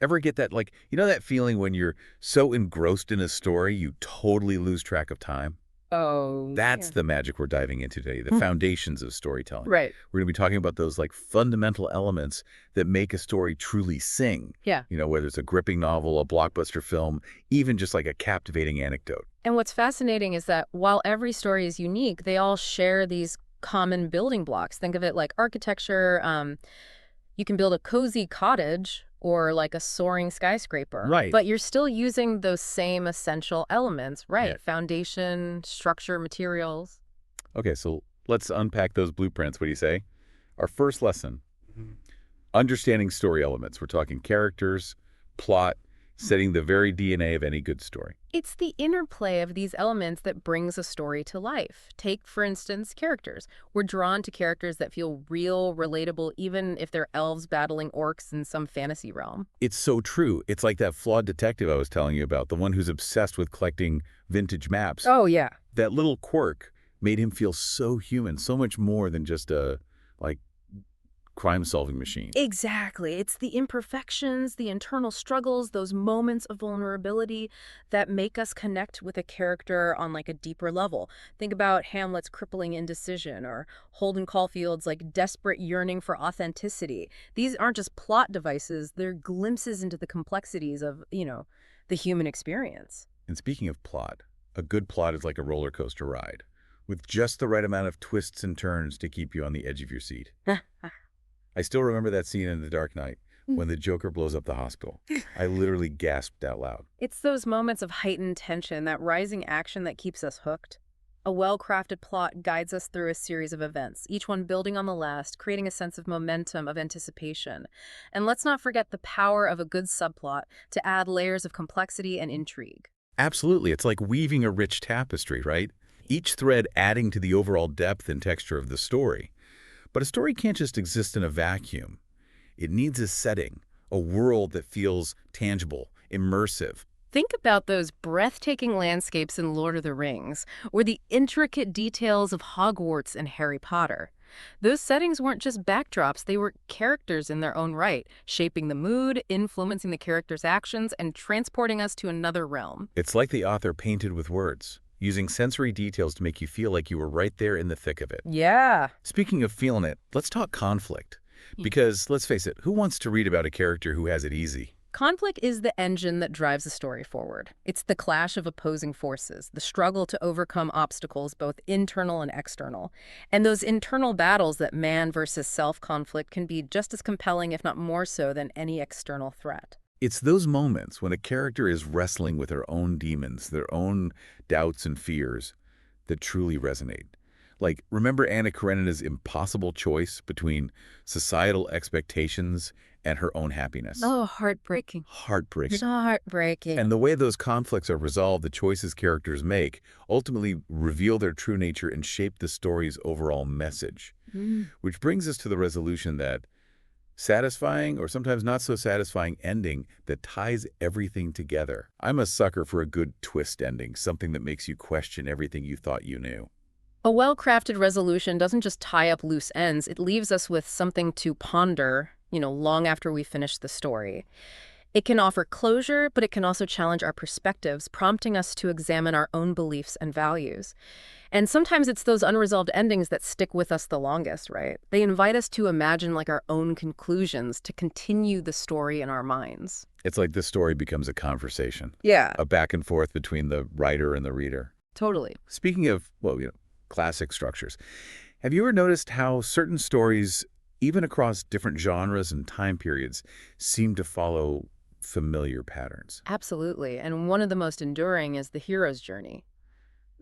Ever get that, like, that feeling when you're so engrossed in a story, you totally lose track of time? Oh, That's yeah. the magic we're diving into today, the foundations of storytelling. Right. We're going to be talking about those like fundamental elements that make a story truly sing. Yeah. Whether it's a gripping novel, a blockbuster film, even just like a captivating anecdote. And what's fascinating is that while every story is unique, they all share these common building blocks. Think of it like architecture. You can build a cozy cottage or like a soaring skyscraper, Right. but you're still using those same essential elements, Yeah. right? Foundation, structure, materials. Okay, so let's unpack those blueprints. What do you say? Our first lesson, understanding story elements. We're talking characters, plot, setting the very DNA of any good story. It's the interplay of these elements that brings a story to life. Take, for instance, characters. We're drawn to characters that feel real, relatable, even if they're elves battling orcs in some fantasy realm. It's so true. It's like that flawed detective I was telling you about, the one who's obsessed with collecting vintage maps. Oh, yeah. That little quirk made him feel so human, so much more than just a, like, crime-solving machine. Exactly. It's the imperfections, the internal struggles, those moments of vulnerability that make us connect with a character on like a deeper level. Think about Hamlet's crippling indecision or Holden Caulfield's like desperate yearning for authenticity. These aren't just plot devices, they're glimpses into the complexities of, the human experience. And speaking of plot, a good plot is like a roller coaster ride, with just the right amount of twists and turns to keep you on the edge of your seat. I still remember that scene in The Dark Knight when the Joker blows up the hospital. I literally gasped out loud. It's those moments of heightened tension, that rising action that keeps us hooked. A well-crafted plot guides us through a series of events, each one building on the last, creating a sense of momentum, of anticipation. And let's not forget the power of a good subplot to add layers of complexity and intrigue. Absolutely. It's like weaving a rich tapestry, right? Each thread adding to the overall depth and texture of the story. But a story can't just exist in a vacuum. It needs a setting, a world that feels tangible, immersive. Think about those breathtaking landscapes in Lord of the Rings, or the intricate details of Hogwarts and Harry Potter. Those settings weren't just backdrops, they were characters in their own right, shaping the mood, influencing the characters' actions, and transporting us to another realm. It's like the author painted with words, using sensory details to make you feel like you were right there in the thick of it. Yeah. Speaking of feeling it, let's talk conflict. Because, let's face it, who wants to read about a character who has it easy? Conflict is the engine that drives a story forward. It's the clash of opposing forces, the struggle to overcome obstacles, both internal and external. And those internal battles, that man versus self conflict, can be just as compelling, if not more so, than any external threat. It's those moments when a character is wrestling with their own demons, their own doubts and fears, that truly resonate. Like, remember Anna Karenina's impossible choice between societal expectations and her own happiness? Oh, heartbreaking. Heartbreaking. So heartbreaking. And the way those conflicts are resolved, the choices characters make, ultimately reveal their true nature and shape the story's overall message. Mm. Which brings us to the resolution, that satisfying or sometimes not so satisfying ending that ties everything together. I'm a sucker for a good twist ending, something that makes you question everything you thought you knew. A well-crafted resolution doesn't just tie up loose ends, it leaves us with something to ponder, long after we finish the story. It can offer closure, but it can also challenge our perspectives, prompting us to examine our own beliefs and values. And sometimes it's those unresolved endings that stick with us the longest, right? They invite us to imagine like our own conclusions, to continue the story in our minds. It's like the story becomes a conversation, Yeah, a back and forth between the writer and the reader. totally. Speaking of, well, classic structures, have you ever noticed how certain stories, even across different genres and time periods, seem to follow familiar patterns? Absolutely. And one of the most enduring is the hero's journey.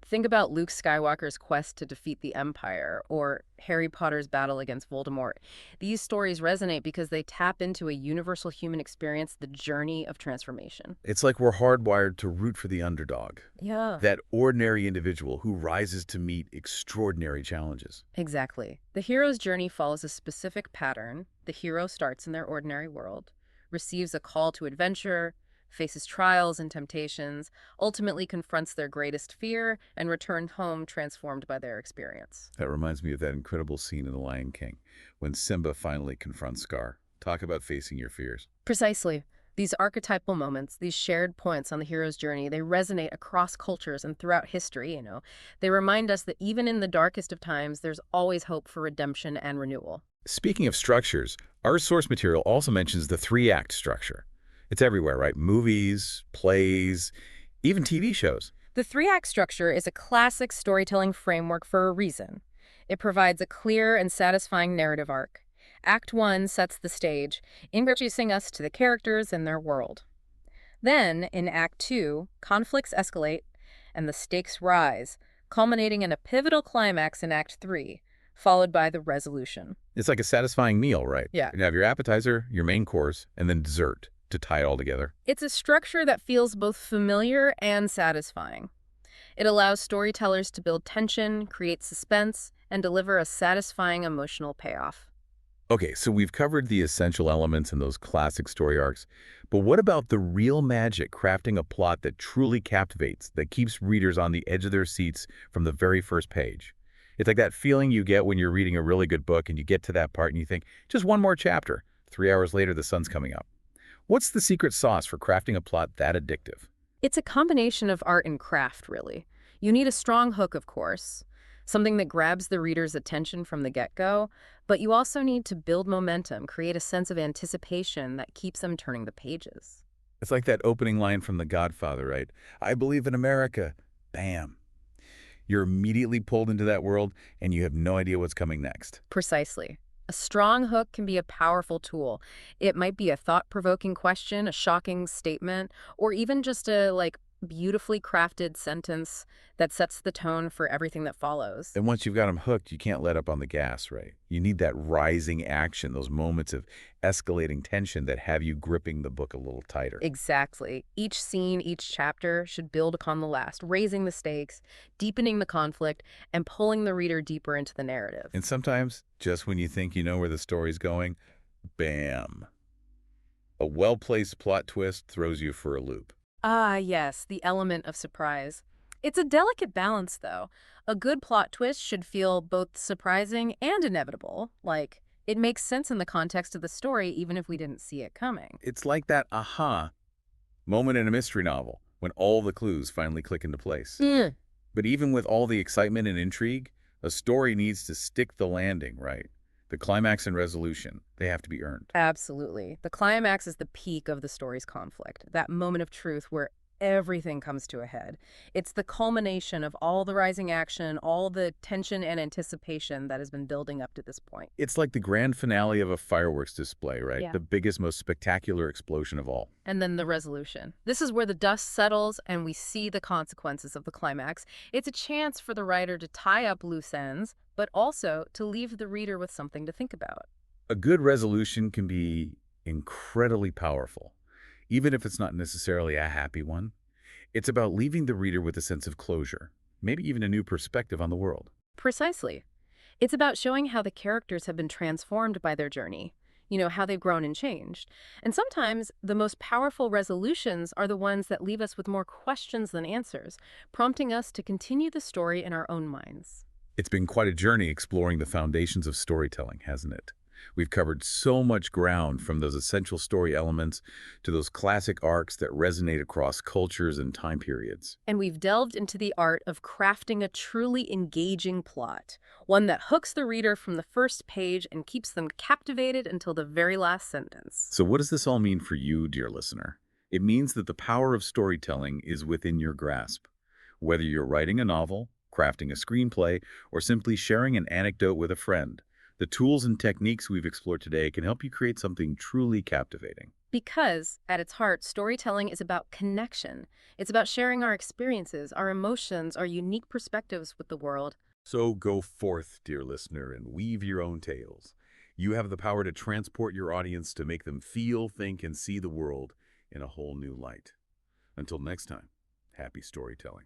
Think about Luke Skywalker's quest to defeat the Empire or Harry Potter's battle against Voldemort. These stories resonate because they tap into a universal human experience, the journey of transformation. It's like we're hardwired to root for the underdog, Yeah. that ordinary individual who rises to meet extraordinary challenges. Exactly. The hero's journey follows a specific pattern. The hero starts in their ordinary world, receives a call to adventure, faces trials and temptations, ultimately confronts their greatest fear, and returns home transformed by their experience. That reminds me of that incredible scene in The Lion King when Simba finally confronts Scar. Talk about facing your fears. Precisely. These archetypal moments, these shared points on the hero's journey, they resonate across cultures and throughout history. They remind us that even in the darkest of times, there's always hope for redemption and renewal. Speaking of structures, our source material also mentions the three-act structure. It's everywhere, right? Movies, plays, even TV shows. The three-act structure is a classic storytelling framework for a reason. It provides a clear and satisfying narrative arc. Act 1 sets the stage, introducing us to the characters and their world. Then, in Act 2, conflicts escalate and the stakes rise, culminating in a pivotal climax in Act 3, followed by the resolution. It's like a satisfying meal, right? Yeah. You have your appetizer, your main course, and then dessert to tie it all together. It's a structure that feels both familiar and satisfying. It allows storytellers to build tension, create suspense, and deliver a satisfying emotional payoff. Okay, so we've covered the essential elements in those classic story arcs, but what about the real magic crafting a plot that truly captivates, that keeps readers on the edge of their seats from the very first page? It's like that feeling you get when you're reading a really good book and you get to that part and you think, just one more chapter. 3 hours later, the sun's coming up. What's the secret sauce for crafting a plot that addictive? It's a combination of art and craft, really. You need a strong hook, of course, something that grabs the reader's attention from the get-go, but you also need to build momentum, create a sense of anticipation that keeps them turning the pages. It's like that opening line from The Godfather, right? I believe in America. Bam. You're immediately pulled into that world and you have no idea what's coming next. Precisely. A strong hook can be a powerful tool. It might be a thought-provoking question, a shocking statement, or even just a, beautifully crafted sentence that sets the tone for everything that follows. And once you've got them hooked, you can't let up on the gas, right? You need that rising action, those moments of escalating tension that have you gripping the book a little tighter. Exactly. Each scene, each chapter should build upon the last, raising the stakes, deepening the conflict, and pulling the reader deeper into the narrative. And sometimes, just when you think you know where the story's going, bam. A well-placed plot twist throws you for a loop. Ah, yes, the element of surprise. It's a delicate balance, though. A good plot twist should feel both surprising and inevitable. It makes sense in the context of the story, even if we didn't see it coming. It's like that aha moment in a mystery novel when all the clues finally click into place. Mm. But even with all the excitement and intrigue, a story needs to stick the landing, right? The climax and resolution, they have to be earned. Absolutely. The climax is the peak of the story's conflict, that moment of truth where everything comes to a head. It's the culmination of all the rising action, all the tension and anticipation that has been building up to this point. It's like the grand finale of a fireworks display, right? Yeah. The biggest, most spectacular explosion of all. And then the resolution. This is where the dust settles and we see the consequences of the climax. It's a chance for the writer to tie up loose ends, but also to leave the reader with something to think about. A good resolution can be incredibly powerful, even if it's not necessarily a happy one. It's about leaving the reader with a sense of closure, maybe even a new perspective on the world. Precisely. It's about showing how the characters have been transformed by their journey, how they've grown and changed. And sometimes the most powerful resolutions are the ones that leave us with more questions than answers, prompting us to continue the story in our own minds. It's been quite a journey exploring the foundations of storytelling, hasn't it? We've covered so much ground, from those essential story elements to those classic arcs that resonate across cultures and time periods. And we've delved into the art of crafting a truly engaging plot, one that hooks the reader from the first page and keeps them captivated until the very last sentence. So what does this all mean for you, dear listener? It means that the power of storytelling is within your grasp. Whether you're writing a novel, crafting a screenplay, or simply sharing an anecdote with a friend, the tools and techniques we've explored today can help you create something truly captivating. Because, at its heart, storytelling is about connection. It's about sharing our experiences, our emotions, our unique perspectives with the world. So go forth, dear listener, and weave your own tales. You have the power to transport your audience, to make them feel, think, and see the world in a whole new light. Until next time, happy storytelling.